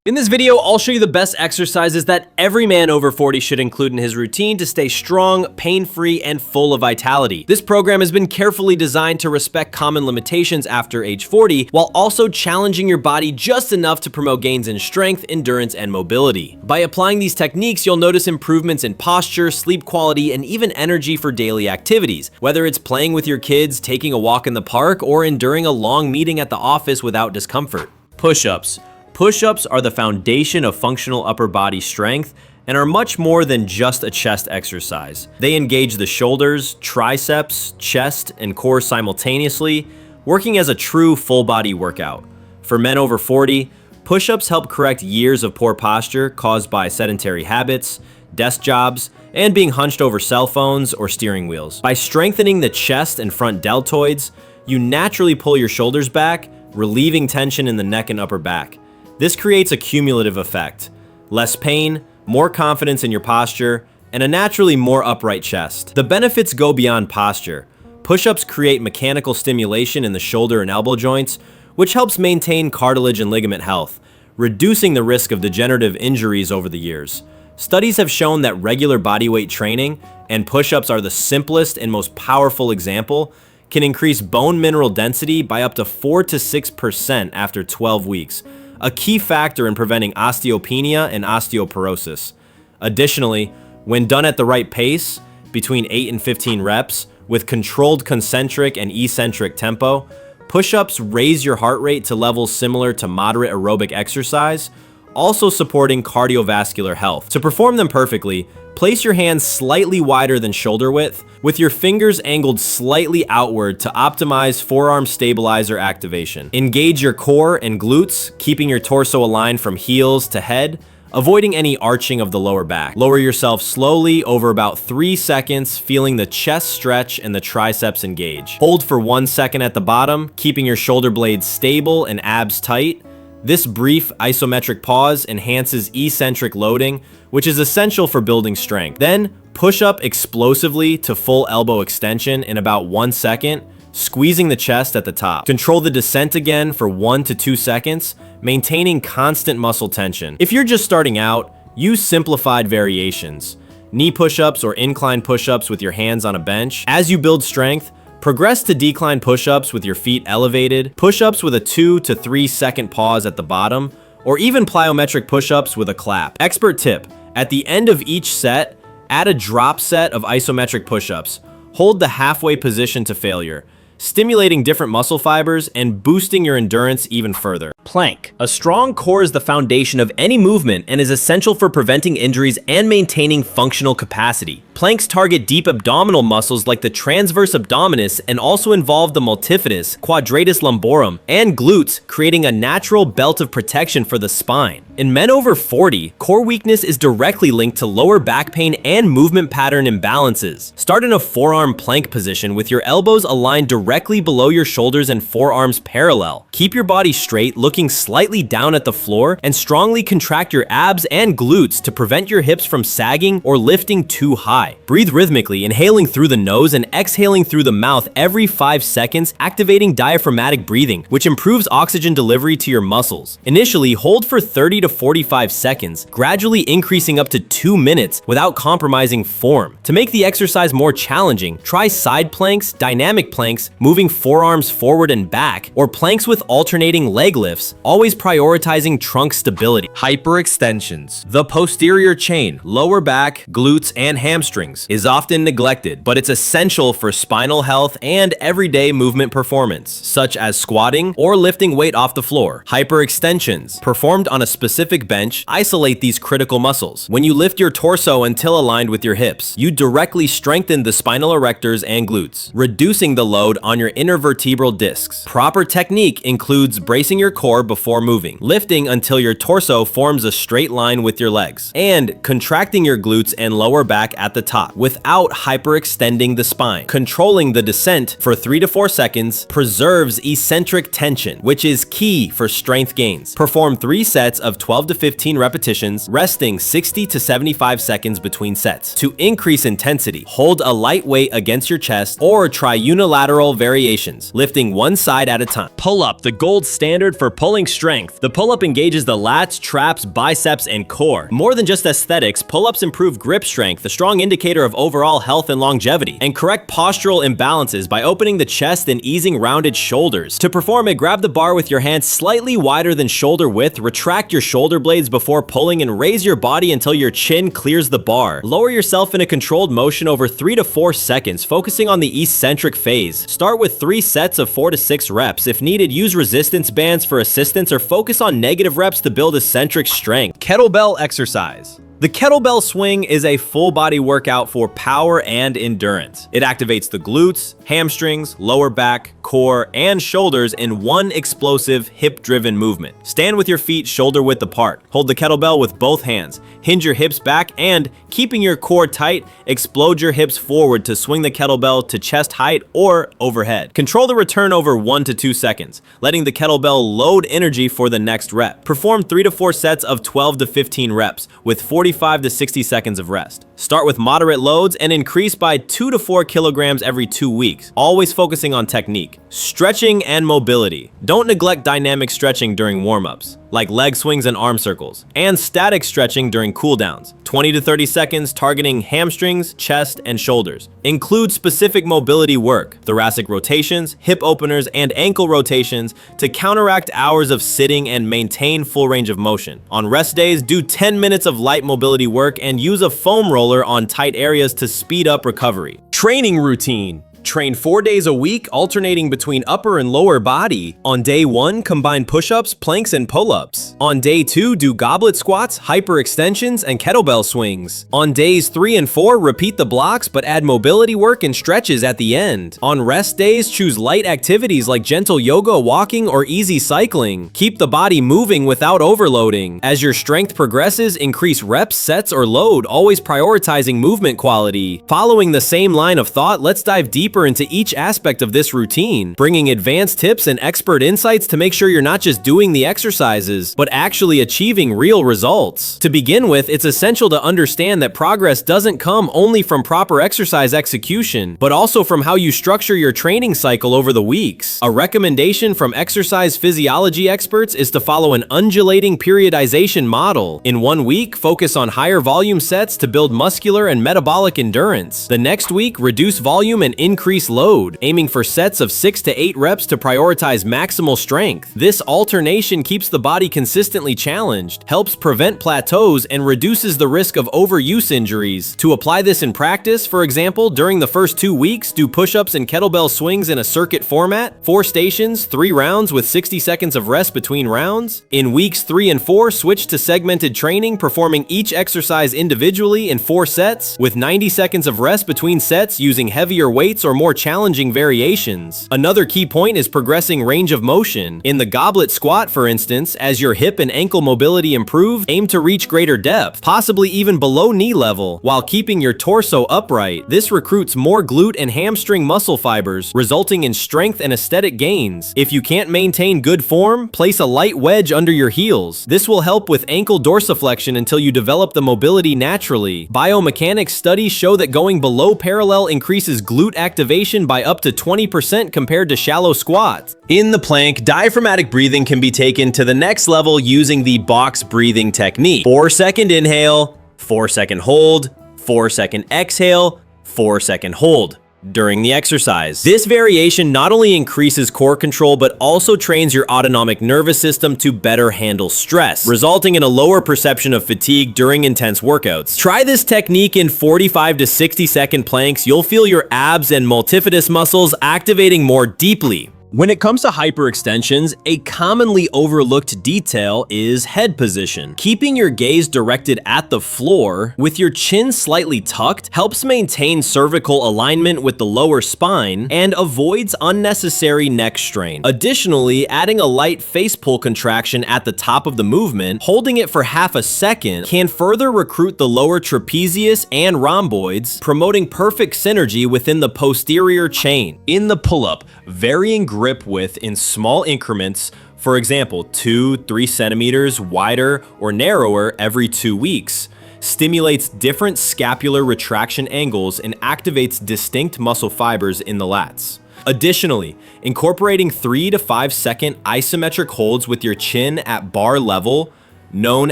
In this video, I'll show you the best exercises that every man over 40 should include in his routine to stay strong, pain-free, and full of vitality. This program has been carefully designed to respect common limitations after age 40, while also challenging your body just enough to promote gains in strength, endurance, and mobility. By applying these techniques, you'll notice improvements in posture, sleep quality, and even energy for daily activities, whether it's playing with your kids, taking a walk in the park, or enduring a long meeting at the office without discomfort. Push-ups. Push-ups are the foundation of functional upper body strength and are much more than just a chest exercise. They engage the shoulders, triceps, chest, and core simultaneously, working as a true full body workout. For men over 40, push-ups help correct years of poor posture caused by sedentary habits, desk jobs, and being hunched over cell phones or steering wheels. By strengthening the chest and front deltoids, you naturally pull your shoulders back, relieving tension in the neck and upper back. This creates a cumulative effect: less pain, more confidence in your posture, and a naturally more upright chest. The benefits go beyond posture. Push-ups create mechanical stimulation in the shoulder and elbow joints, which helps maintain cartilage and ligament health, reducing the risk of degenerative injuries over the years. Studies have shown that regular bodyweight training, and push-ups are the simplest and most powerful example, can increase bone mineral density by up to 4 to 6% after 12 weeks. A key factor in preventing osteopenia and osteoporosis. Additionally, when done at the right pace, between 8 and 15 reps, with controlled concentric and eccentric tempo, push-ups raise your heart rate to levels similar to moderate aerobic exercise, also supporting cardiovascular health. To perform them perfectly, place your hands slightly wider than shoulder width, with your fingers angled slightly outward to optimize forearm stabilizer activation. Engage your core and glutes, keeping your torso aligned from heels to head, avoiding any arching of the lower back. Lower yourself slowly over about 3 seconds, feeling the chest stretch and the triceps engage. Hold for 1 second at the bottom, keeping your shoulder blades stable and abs tight. This brief isometric pause enhances eccentric loading, which is essential for building strength. Then, push up explosively to full elbow extension in about 1 second, squeezing the chest at the top. Control the descent again for 1 to 2 seconds, maintaining constant muscle tension. If you're just starting out, use simplified variations. Knee push-ups or incline push-ups with your hands on a bench. As you build strength, progress to decline push-ups with your feet elevated, push-ups with a 2 to 3 second pause at the bottom, or even plyometric push-ups with a clap. Expert tip: at the end of each set, add a drop set of isometric push-ups. Hold the halfway position to failure, stimulating different muscle fibers and boosting your endurance even further. Plank. A strong core is the foundation of any movement and is essential for preventing injuries and maintaining functional capacity. Planks target deep abdominal muscles like the transverse abdominis and also involve the multifidus, quadratus lumborum, and glutes, creating a natural belt of protection for the spine. In men over 40, core weakness is directly linked to lower back pain and movement pattern imbalances. Start in a forearm plank position with your elbows aligned directly below your shoulders and forearms parallel. Keep your body straight, looking slightly down at the floor, and strongly contract your abs and glutes to prevent your hips from sagging or lifting too high. Breathe rhythmically, inhaling through the nose and exhaling through the mouth every 5 seconds, activating diaphragmatic breathing, which improves oxygen delivery to your muscles. Initially, hold for 30 to 45 seconds, gradually increasing up to 2 minutes without compromising form. To make the exercise more challenging, try side planks, dynamic planks, moving forearms forward and back, or planks with alternating leg lifts, always prioritizing trunk stability. Hyperextensions. The posterior chain, lower back, glutes, and hamstrings is often neglected, but it's essential for spinal health and everyday movement performance, such as squatting or lifting weight off the floor. Hyperextensions, performed on a specific bench, isolate these critical muscles. When you lift your torso until aligned with your hips, you directly strengthen the spinal erectors and glutes, reducing the load on your intervertebral discs. Proper technique includes bracing your core before moving, lifting until your torso forms a straight line with your legs, and contracting your glutes and lower back at the top without hyperextending the spine. Controlling the descent for 3 to 4 seconds preserves eccentric tension, which is key for strength gains. Perform 3 sets of 12 to 15 repetitions, resting 60 to 75 seconds between sets. To increase intensity, hold a light weight against your chest or try unilateral variations, lifting one side at a time. Pull-up, the gold standard for pulling strength. The pull-up engages the lats, traps, biceps, and core. More than just aesthetics, pull-ups improve grip strength, a strong indicator of overall health and longevity, and correct postural imbalances by opening the chest and easing rounded shoulders. To perform it, grab the bar with your hands slightly wider than shoulder width, retract your shoulder blades before pulling, and raise your body until your chin clears the bar. Lower yourself in a controlled motion over 3 to 4 seconds, focusing on the eccentric phase. Start with 3 sets of 4 to 6 reps. If needed, use resistance bands for assistance or focus on negative reps to build eccentric strength. Kettlebell exercise. The kettlebell swing is a full-body workout for power and endurance. It activates the glutes, hamstrings, lower back, core, and shoulders in one explosive, hip-driven movement. Stand with your feet shoulder-width apart. Hold the kettlebell with both hands. Hinge your hips back and, keeping your core tight, explode your hips forward to swing the kettlebell to chest height or overhead. Control the return over 1 to 2 seconds, letting the kettlebell load energy for the next rep. Perform 3 to 4 sets of 12 to 15 reps with 45 to 60 seconds of rest. Start with moderate loads and increase by 2 to 4 kilograms every 2 weeks, always focusing on technique. Stretching and mobility. Don't neglect dynamic stretching during warm-ups, like leg swings and arm circles, and static stretching during cooldowns, 20 to 30 seconds targeting hamstrings, chest, and shoulders. Include specific mobility work, thoracic rotations, hip openers, and ankle rotations to counteract hours of sitting and maintain full range of motion. On rest days, do 10 minutes of light mobility work and use a foam roller on tight areas to speed up recovery. Training routine. Train 4 days a week, alternating between upper and lower body. On day 1, combine push-ups, planks, and pull-ups. On day 2, do goblet squats, hyperextensions, and kettlebell swings. On days 3 and 4, repeat the blocks, but add mobility work and stretches at the end. On rest days, choose light activities like gentle yoga, walking, or easy cycling. Keep the body moving without overloading. As your strength progresses, increase reps, sets, or load, always prioritizing movement quality. Following the same line of thought, let's dive deeper into each aspect of this routine, bringing advanced tips and expert insights to make sure you're not just doing the exercises, but actually achieving real results. To begin with, it's essential to understand that progress doesn't come only from proper exercise execution, but also from how you structure your training cycle over the weeks. A recommendation from exercise physiology experts is to follow an undulating periodization model. In 1 week, focus on higher volume sets to build muscular and metabolic endurance. The next week, reduce volume and increase load, aiming for sets of 6 to 8 reps to prioritize maximal strength. This alternation keeps the body consistently challenged, helps prevent plateaus, and reduces the risk of overuse injuries. To apply this in practice, for example, during the first 2 weeks, do push-ups and kettlebell swings in a circuit format, 4 stations, 3 rounds with 60 seconds of rest between rounds. In weeks 3 and 4, switch to segmented training, performing each exercise individually in 4 sets, with 90 seconds of rest between sets using heavier weights or more challenging variations. Another key point is progressing range of motion. In the goblet squat, for instance, as your hip and ankle mobility improve, aim to reach greater depth, possibly even below knee level, while keeping your torso upright. This recruits more glute and hamstring muscle fibers, resulting in strength and aesthetic gains. If you can't maintain good form, place a light wedge under your heels. This will help with ankle dorsiflexion until you develop the mobility naturally. Biomechanics studies show that going below parallel increases glute activation by up to 20% compared to shallow squats. In the plank, diaphragmatic breathing can be taken to the next level using the box breathing technique. 4-second inhale, 4-second hold, 4-second exhale, 4-second hold during the exercise. This variation not only increases core control, but also trains your autonomic nervous system to better handle stress, resulting in a lower perception of fatigue during intense workouts. Try this technique in 45 to 60-second planks. You'll feel your abs and multifidus muscles activating more deeply. When it comes to hyperextensions, a commonly overlooked detail is head position. Keeping your gaze directed at the floor with your chin slightly tucked helps maintain cervical alignment with the lower spine and avoids unnecessary neck strain. Additionally, adding a light face pull contraction at the top of the movement, holding it for half a second, can further recruit the lower trapezius and rhomboids, promoting perfect synergy within the posterior chain. In the pull-up, varying grip width in small increments, for example 2-3 centimeters wider or narrower every 2 weeks, stimulates different scapular retraction angles and activates distinct muscle fibers in the lats. Additionally, incorporating 3 to 5 second isometric holds with your chin at bar level, known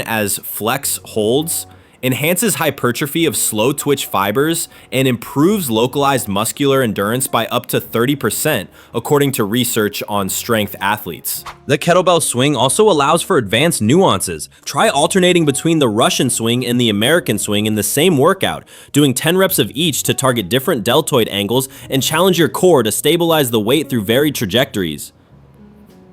as flex holds, enhances hypertrophy of slow twitch fibers and improves localized muscular endurance by up to 30%, according to research on strength athletes. The kettlebell swing also allows for advanced nuances. Try alternating between the Russian swing and the American swing in the same workout, doing 10 reps of each to target different deltoid angles and challenge your core to stabilize the weight through varied trajectories.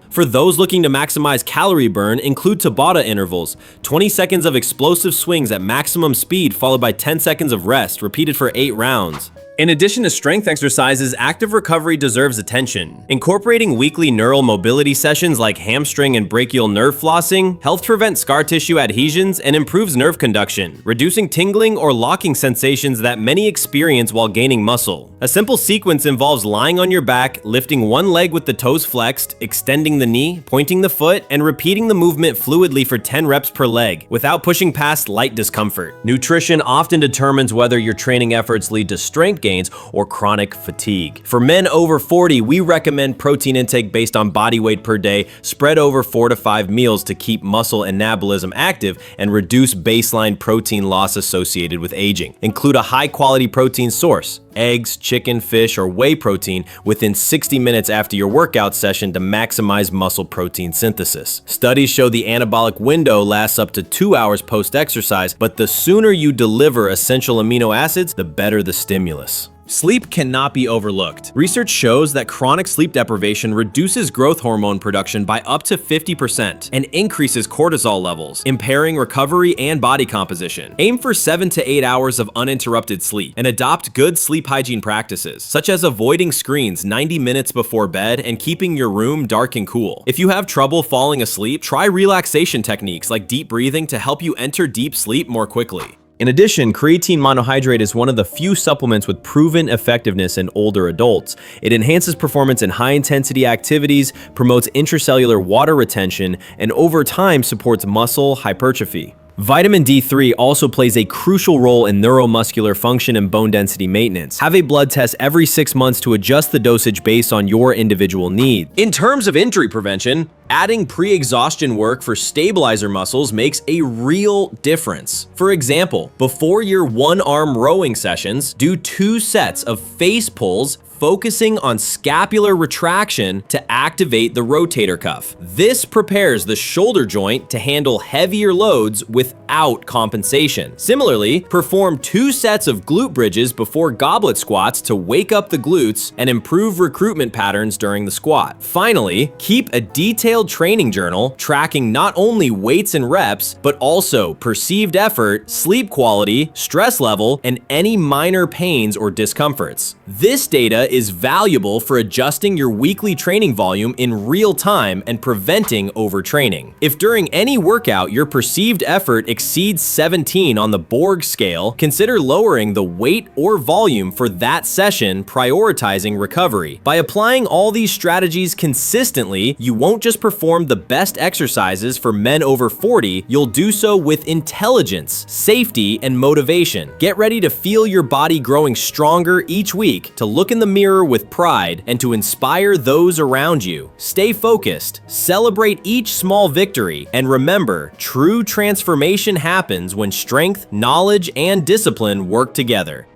For those looking to maximize calorie burn, include Tabata intervals, 20 seconds of explosive swings at maximum speed followed by 10 seconds of rest, repeated for 8 rounds. In addition to strength exercises, active recovery deserves attention. Incorporating weekly neural mobility sessions like hamstring and brachial nerve flossing helps prevent scar tissue adhesions and improves nerve conduction, reducing tingling or locking sensations that many experience while gaining muscle. A simple sequence involves lying on your back, lifting one leg with the toes flexed, extending the knee, pointing the foot, and repeating the movement fluidly for 10 reps per leg, without pushing past light discomfort. Nutrition often determines whether your training efforts lead to strength gains or chronic fatigue. For men over 40, we recommend protein intake based on body weight per day, spread over 4 to 5 meals to keep muscle anabolism active and reduce baseline protein loss associated with aging. Include a high-quality protein source, eggs, chicken, fish, or whey protein within 60 minutes after your workout session to maximize muscle protein synthesis. Studies show the anabolic window lasts up to 2 hours post-exercise, but the sooner you deliver essential amino acids, the better the stimulus. Sleep cannot be overlooked. Research shows that chronic sleep deprivation reduces growth hormone production by up to 50% and increases cortisol levels, impairing recovery and body composition. Aim for 7 to 8 hours of uninterrupted sleep and adopt good sleep hygiene practices, such as avoiding screens 90 minutes before bed and keeping your room dark and cool. If you have trouble falling asleep, try relaxation techniques like deep breathing to help you enter deep sleep more quickly. In addition, creatine monohydrate is one of the few supplements with proven effectiveness in older adults. It enhances performance in high-intensity activities, promotes intracellular water retention, and over time supports muscle hypertrophy. Vitamin D3 also plays a crucial role in neuromuscular function and bone density maintenance. Have a blood test every 6 months to adjust the dosage based on your individual need. In terms of injury prevention, adding pre-exhaustion work for stabilizer muscles makes a real difference. For example, before your one-arm rowing sessions, do 2 sets of face pulls focusing on scapular retraction to activate the rotator cuff. This prepares the shoulder joint to handle heavier loads without compensation. Similarly, perform 2 sets of glute bridges before goblet squats to wake up the glutes and improve recruitment patterns during the squat. Finally, keep a detailed training journal tracking not only weights and reps, but also perceived effort, sleep quality, stress level, and any minor pains or discomforts. This data is valuable for adjusting your weekly training volume in real time and preventing overtraining. If during any workout your perceived effort exceeds 17 on the Borg scale, consider lowering the weight or volume for that session, prioritizing recovery. By applying all these strategies consistently, you won't just perform the best exercises for men over 40, you'll do so with intelligence, safety, and motivation. Get ready to feel your body growing stronger each week, to look in the mirror with pride, and to inspire those around you. Stay focused, celebrate each small victory, and remember, true transformation happens when strength, knowledge, and discipline work together.